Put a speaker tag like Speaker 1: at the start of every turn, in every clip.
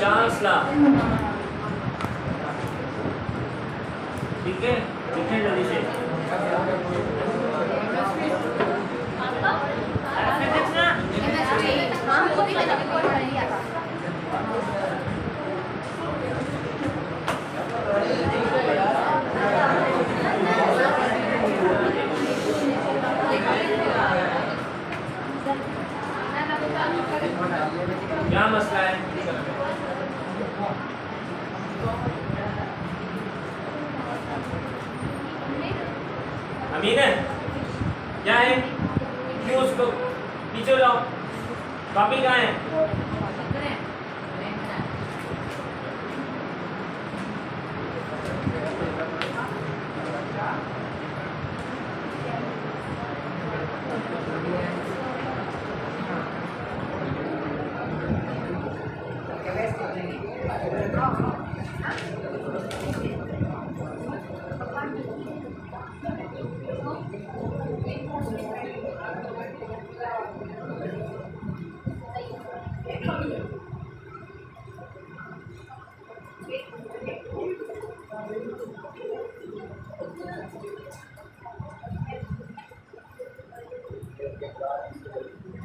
Speaker 1: Charles law, ठीक है, लिखें जल्दी से। क्या मसला है? अमीन है क्या है? क्यों उसको पीछे जाओ, कॉपी कहाँ है?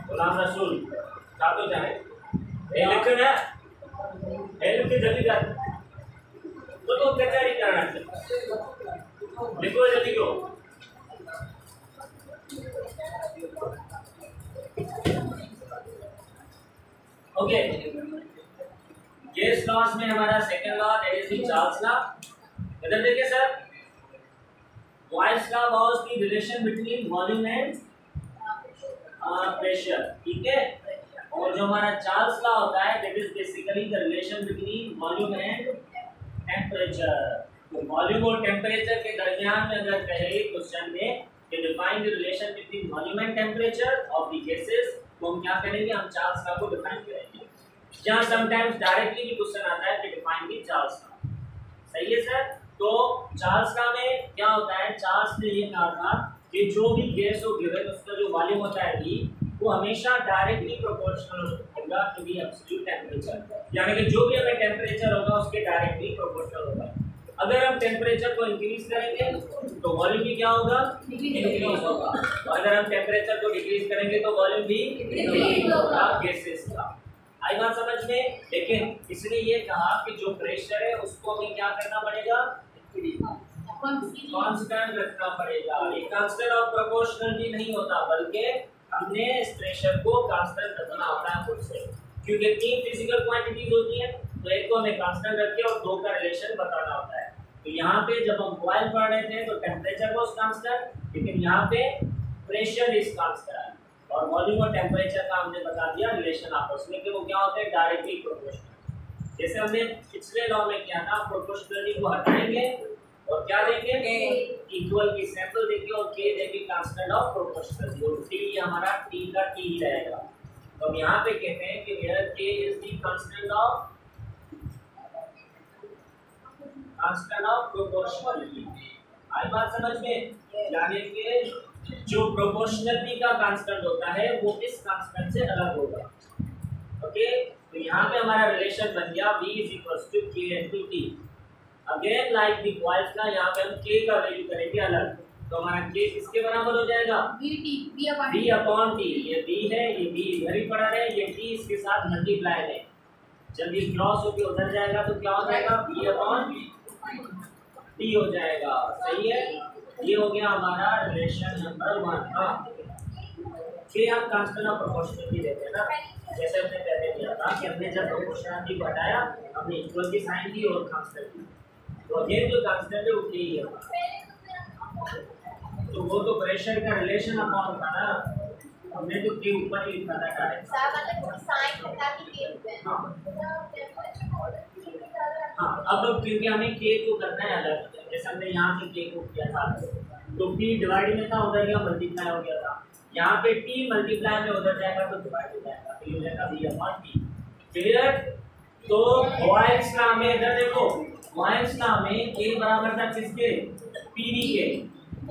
Speaker 1: गुलाम रसूल क्या तो जाए लिखो ना, लिख के जल्दी कर, तो कचहरी करना लिखो जल्दी को। ओके, गेस लॉस में हमारा second law that is the Charles law. इधर देखिए sir, Boyle's law was the relation between volume and pressure, ठीक है। और जो हमारा चार्ल्स लॉ होता है that is basically the relation between volume and temperature. तो वॉल्यूम और टेम्परेचर के दरमियान में अगर कहे क्वेश्चन में कि define the relation between volume and temperature of the gases, तो हम क्या करेंगे, हम चार्ल्स लॉ को डिफाइन करेंगे। जहां समटाइम्स डायरेक्टली भी क्वेश्चन आता है कि डिफाइन द चार्ल्स लॉ, सही है सर। तो चार्ल्स लॉ में क्या होता है, चार्ल्स ने ये कहा था कि जो भी गैस हो गिवन उसका जो वॉल्यूम होता है V, वो हमेशा डायरेक्टली प्रोपोर्शनल होगा टू द एब्सोल्यूट टेम्परेचर, यानी कि जो भी हमें टेम्परेचर होगा उसके डायरेक्टली प्रोपोर्शनल होगा। अगर हम टेम्परेचर को इंक्रीज करेंगे तो वॉल्यूम भी क्या होगा, इंक्रीज होगा, और अगर हम टेम्परेचर को डिक्रीज करेंगे तो वॉल्यूम भी डिक्रीज होगा गैसेस का। आई बात समझ में। लेकिन इसने ये कहा कि जो प्रेशर है उसको हमें क्या करना पड़ेगा, कांस्टेंट रखना पड़ेगा। ये कांस्टेंट ऑफ प्रोपोर्शनलिटी नहीं होता, बल्कि हमने इस प्रेशर को कांस्टेंट रखना होता है खुद से, क्योंकि तीन फिजिकल क्वांटिटीज होती है, तो एक को हमें कांस्टेंट रख के और दो का रिलेशन बताना होता है। तो यहाँ पे जब हम बॉयल पढ़ रहे थे तो टेम्परेचर वाज कांस्टेंट, लेकिन यहाँ पे प्रेशर इज कांस्टेंट, और वॉल्यूम और टेम्परेचर का हमने बता दिया रिलेशन आपस में कि वो क्या होते हैं, डायरेक्टली प्रोपोर्शनल। जैसे हमने पिछले लॉ में किया था, प्रोपोर्शनलिटी को हटाएंगे और क्या देंगे, इक्वल की सैंपल देंगे और के देंगे कांस्टेंट ऑफ प्रोपोर्शनलिटी, और टी हमारा टी का टी ही रहेगा। तो हम यहाँ पे कहते हैं कि where k is the constant of proportionality. आई बात समझ में, यानी कि जो प्रोपोर्शनलिटी का कांस्टेंट होता है वो इस कांस्टेंट से अलग होगा। ओके, तो यहाँ पे हमारा रिलेशन बन गया V = K × T। Again like the Boyle's law, यहाँ पे हम K का वैल्यू करेंगे अलग, तो हमारा K किसके बराबर हो जाएगा, V/T। ये V है, ये V इधर ही पड़ा है, ये T इसके साथ मल्टीप्लाई है, जब ये क्रॉस होके उधर जाएगा तो क्या हो जाएगा, V/T हो जाएगा। सही है, ये हो गया हमारा रिलेशन नंबर 1। हाँ, फिर हम कांस्टेंट ऑफ प्रोपोर्शनलिटी देते हैं ना, जैसे हमने पहले किया था कि हमने जब प्रोपोर्शनलिटी को हटाया हमने इक्वल की साइन दी और कांस्टेंट दी, तो अगेन जो कांस्टेंट है वो K ही है। तो वो तो प्रेशर का रिलेशन अपॉन था ना, हमने तो K ऊपर ही लिखा था डायरेक्ट। हाँ, अब क्योंकि हमें K को करना है अलग, जैसे हमने यहाँ पे K को किया था तो P डिवाइड में था, उधर गया मल्टीप्लाई हो गया था, यहाँ पे T मल्टीप्लाई में उधर जाएगा तो डिवाइड हो जाएगा, तो ये हो जाएगा V/T। क्लियर? तो बॉयल्स लॉ में इधर देखो, बॉयल्स लॉ में K बराबर था किसके, PV के,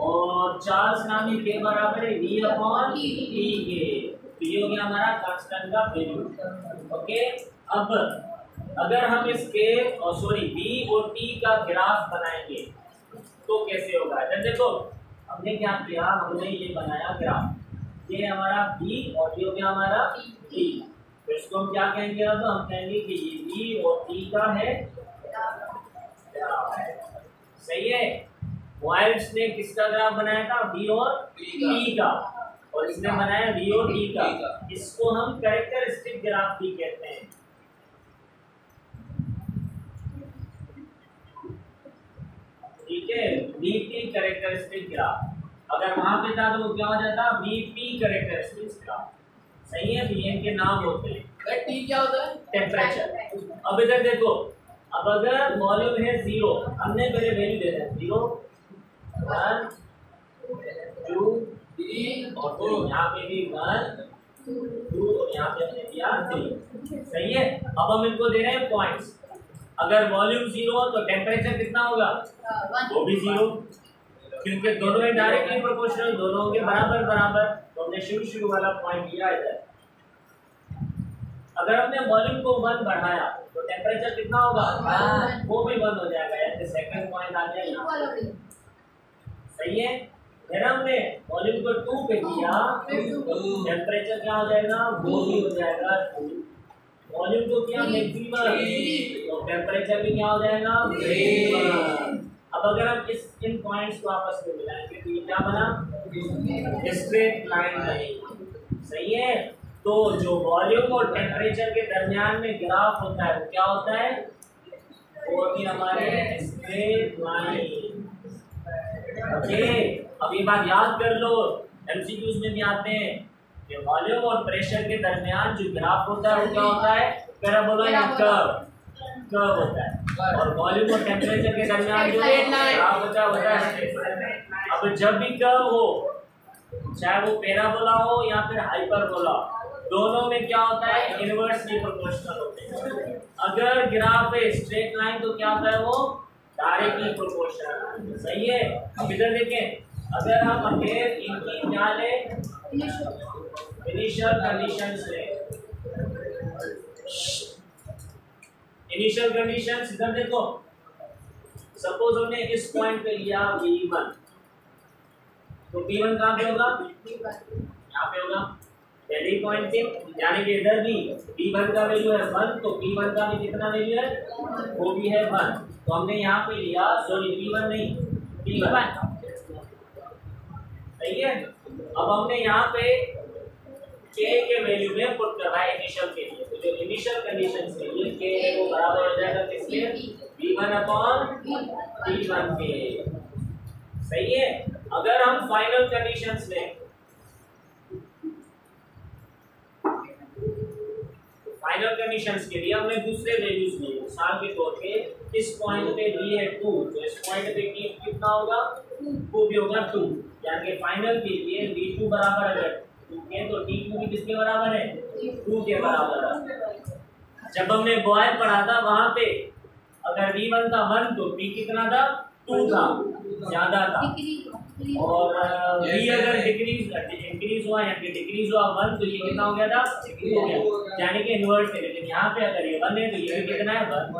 Speaker 1: और चार्ल्स लॉ में K बराबर है V/T के। तो ये हो गया हमारा कांस्टेंट का वैल्यू। ओके, अब अगर हम इसके बी और टी का ग्राफ बनाएंगे तो कैसे होगा। जब देखो हमने क्या किया, हमने ये बनाया ग्राफ, ये हमारा बी और ये हो गया हमारा टी। तो इसको हम क्या कहेंगे, अब हम कहेंगे कि ये बी और टी का है ग्राफ है। सही है। वाइल्ड्स ने किसका ग्राफ बनाया था, बी और टी का, और इसने बनाया बी और टी का। इसको हम कैरेक्टरिस्टिक ग्राफ भी कहते हैं। ठीक है, बीपी कैरेक्टरिस्टिक ग्राफ। अगर वहां पे था तो वो क्या हो जाता, बीपी कैरेक्टरिस्टिक ग्राफ। सही है, बी के नाम होते हैं।
Speaker 2: टी क्या होता है,
Speaker 1: टेम्परेचर। अब इधर देखो, अब अगर वॉल्यूम है 0, हमने पहले वैल्यू दे दिया 0 1 2 3 और 4, यहाँ पे भी 1 2 और यहाँ पे हमने दिया 3। सही है। अब हम इनको दे रहे हैं पॉइंट्स। अगर वॉल्यूम 0 हो तो टेम्परेचर कितना होगा, वो भी 0, क्योंकि दोनों में डायरेक्टली प्रोपोर्शनल, दोनों के बराबर बराबर। तो हमने शुरू वाला पॉइंट लिया इधर। अगर हमने वॉल्यूम को 1 बढ़ाया तो टेम्परेचर कितना होगा, वो भी 1 हो जाएगा, यानी सेकंड पॉइंट आ गया यहाँ। सही है। फिर हमने वॉल्यूम को 2 पे किया, टेम्परेचर क्या हो जाएगा, वो भी हो जाएगा 2। वॉल्यूम को किया मैक्सिमम, तो टेम्परेचर भी क्या हो जाएगा, मिनिमम। अब अगर हम इन पॉइंट्स को आपस में मिलाएंगे तो ये क्या बना, स्ट्रेट लाइन बनेगी। सही है। तो जो वॉल्यूम और टेम्परेचर के दरमियान में ग्राफ होता है वो क्या होता है, वो होती है हमारे स्ट्रेट लाइन। ओके, अब ये बात याद कर लो, एमसीक्यूज में भी आते हैं कि वॉल्यूम और प्रेशर के दरमियान जो ग्राफ होता है वो क्या होता है, पैराबोला या कर्व होता है। और वॉल्यूम और टेम्परेचर के दरमियान जो ग्राफ होता है स्ट्रेट लाइन। अब जब भी कर्व हो, चाहे वो पैराबोला हो या फिर हाइपरबोला, दोनों में क्या होता है, इनवर्सली प्रोपोर्शनल होते हैं। अगर ग्राफ है स्ट्रेट लाइन तो क्या होता है, वो डायरेक्टली प्रोपोर्शनल। सही है। अब इधर देखें, अगर हम अगेन इनकी क्या ले, इनिशियल कंडीशंस ले, इनिशियल कंडीशंस इधर देखो, सपोज हमने इस पॉइंट पे लिया V1, तो V1 कहाँ पे होगा, यहाँ पे होगा पहले पॉइंट पे, यानी कि इधर भी V1 का वैल्यू है 1, तो V1 का भी कितना वैल्यू है, वो भी है 1। तो हमने यहाँ पे लिया, सॉरी V1 नहीं, V1। सही है। अब हमने यहाँ पे K के वैल्यू में पुट करना है इनिशियल के लिए। तो जो इनिशियल कंडीशन के लिए K है वो बराबर हो जाएगा किसके, V1/V1 के। सही है। अगर हम फाइनल कंडीशंस लें, फाइनल कंडीशंस के लिए हमने दूसरे वैल्यूज लिए। मिसाल के तौर पे इस पॉइंट पे V है 2, तो इस पॉइंट पे कितना होगा, 2 भी होगा 2, यानी कि फाइनल के लिए V2 बराबर अगर 2 के तो T2 भी किसके बराबर है, 2 के बराबर है। जब हमने बॉयल पढ़ा था वहां पे अगर V1 था 1 तो T कितना था, 2 था, ज्यादा था। और V अगर इंक्रीज हुआ यानी कि डिक्रीज हुआ 1 तो ये कितना हो गया था, 2 हो गया, यानी कि इन्वर्स है। लेकिन यहाँ पे अगर ये 1 है तो ये भी कितना है, 1,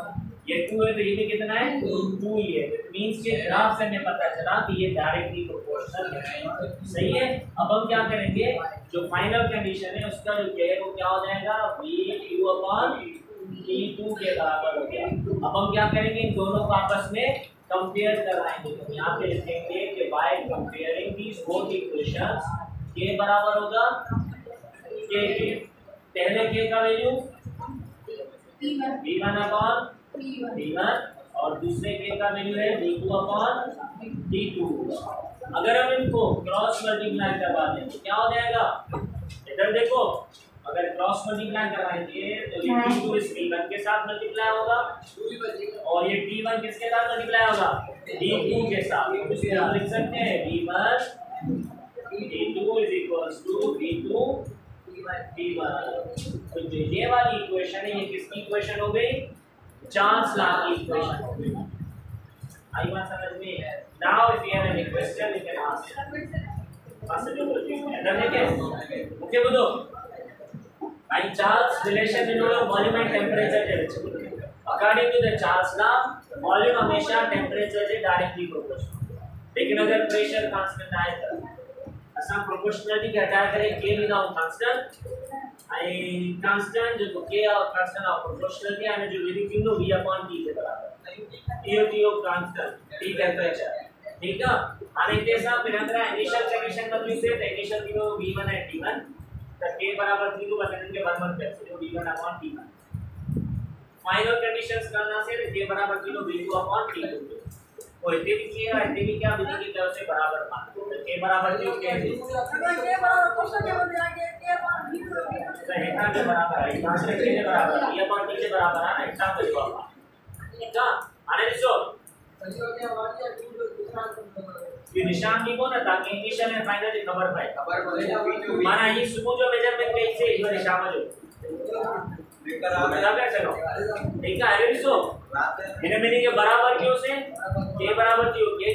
Speaker 1: ये 2 है तो ये भी कितना है, 2 ही है। इट मींस के ग्राफ से हमें पता चला कि ये डायरेक्टली प्रोपोर्शनल है। सही है। अब हम क्या करेंगे, जो फाइनल कंडीशन है उसका जो है वो क्या हो जाएगा, V2/T2 के बराबर हो गया। अब हम क्या करेंगे, इन दोनों को आपस में कंपेयर कराएंगे। तो यहाँ पे लिखेंगे कि by comparing these both equations K बराबर होगा K के पहले K का वैल्यू V1/V1 और दूसरे K का वैल्यू है V2/T2। अगर हम इनको क्रॉस मल्टीप्लाई करवा दें तो क्या हो जाएगा, इधर देखो, अगर क्रॉस मल्टीप्लाई करवाएंगे तो ये T2 इस V1 के साथ मल्टीप्लाई होगा और ये T1 किसके साथ मल्टीप्लाई होगा, T2 के साथ। तो इसे हम लिख सकते हैं V1 T2 is equals to V2 T1। तो जो ये वाली इक्वेशन है ये किसकी इक्वेशन हो गई, चार्ल्स लॉ की इक्वेशन हो गई। आई बात समझ में। Now if you have any question you can ask. इधर देखिए, ओके बोलो, By Charles relation between volume and temperature के बीच में according to the Charles law volume हमेशा temperature से directly proportional लेकिन अगर pressure constant आए तो असल proportionality के हटा करें K without constant आई constant जो K और constant और proportionality आने जो वेरी तीनों V upon T से बराबर ये होती है constant T temperature ठीक है आने के साथ फिर अंदर initial condition बदली से initial तीनों V1 and T1 तो K बराबर 3 को बदलने के बाद 1 plus V1 upon T1 final conditions करना से K बराबर 3 V2 upon T2 और इतने भी किया इतने भी क्या विधि की तरफ से बराबर मान तो K बराबर क्यों K K बराबर क्वेश्चन के बदले आगे K अपॉन V2 सहीता के बराबर है यहाँ से K के बराबर है ये अपॉन T के बराबर है ना इसका तो जवाब ठीक है आने दो ये निशान लिखो ना ताकि इनिशियल एंड फाइनल की खबर पाए माना ये सुबह जो मेजरमेंट पे से ये निशान में जो लगा चलो ठीक है अरे सो मैंने के बराबर क्यों से K बराबर क्यों K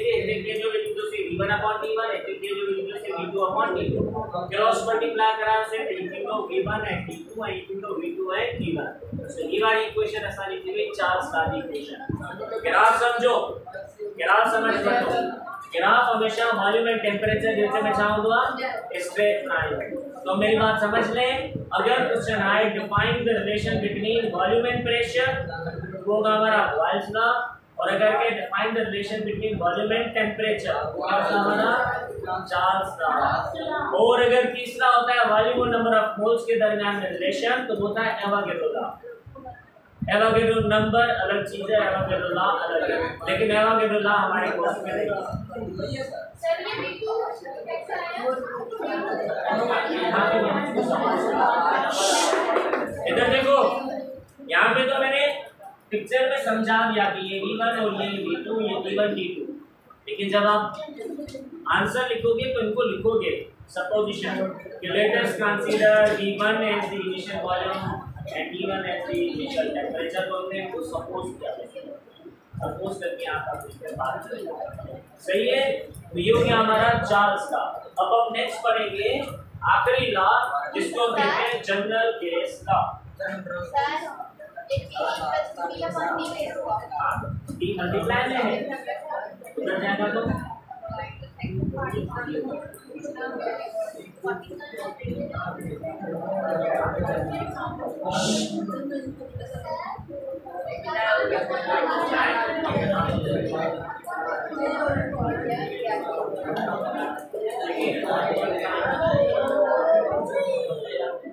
Speaker 1: जो वैल्यू से V1 अपॉन T1 है K जो वैल्यू से V2 upon T2 cross multiply करा से तीनों V1 है T2 है तीनों V2 है T1 तो ये वाली इक्वेशन आसानी से चार्ल्स का इक्वेशन ग्राफ समझो ग्राफ समझ लो ग्राफ हमेशा वॉल्यूम एंड टेम्परेचर जैसे मैं चाहूंगा स्ट्रेट लाइन तो मेरी बात समझ लें अगर क्वेश्चन आए define the relation between volume and pressure वो होगा हमारा बॉयल्स लॉ और अगर के define the relation between volume and temperature वो होगा हमारा चार्ल्स लॉ और अगर तीसरा होता है वॉल्यूम और नंबर ऑफ मोल्स के दरमियान में रिलेशन तो होता है एवोगैड्रो लॉ एवोगैड्रो नंबर अलग चीज है एवोगैड्रो लॉ अलग है लेकिन एवोगैड्रो लॉ हमारे कोर्स में नहीं सर ये V2 इधर देखो यहाँ पे तो मैंने पिक्चर में समझा दिया कि ये V1 और ये V2 ये T1 T2 लेकिन जब आप आंसर लिखोगे तो इनको लिखोगे supposition let us consider V1 as the initial volume and T1 as the initial temperature बोलते हैं तो सपोज क्या है सपोज करके आप इसके बात सही है तो ये हो गया हमारा चार्ल्स का अब हम नेक्स्ट पढ़ेंगे आखिरी लॉ जिसको कहते हैं general case law T multiply में है उधर जाएगा तो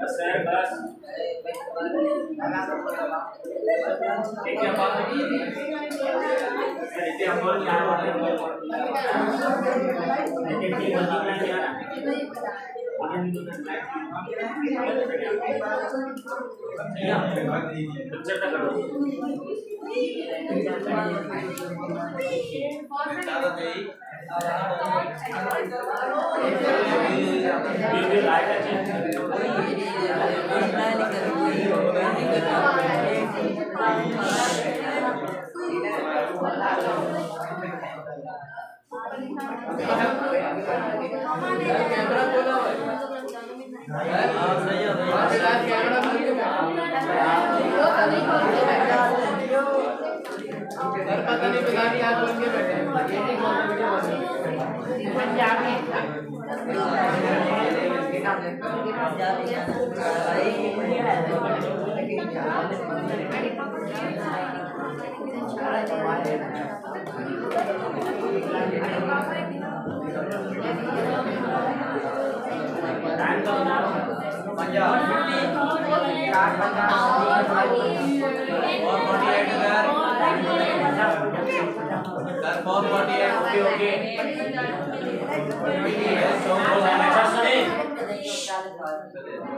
Speaker 1: सर बस देखिए बात देखिए हम और क्या बात है देखिए मल्टीप्लाई किया ना पिक्चर तक करो ये लाइट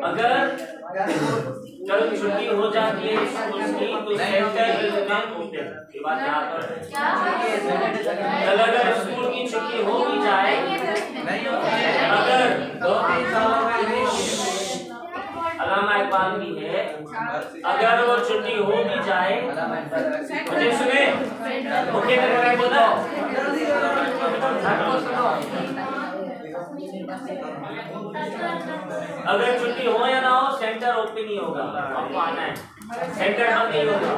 Speaker 1: अगर कल छुट्टी हो जाती है स्कूल की तो सेंटर में होते हैं ये बात यहाँ पर कल अगर स्कूल की छुट्टी हो भी जाए अगर 2-3 सालों में अलामा इकबाल की है अगर वो छुट्टी हो भी जाए मुझे सुने मुख्य बोला अगर छुट्टी हो या ना हो सेंटर ओपन ही होगा, आपको आना है, सेंटर बंद नहीं होगा।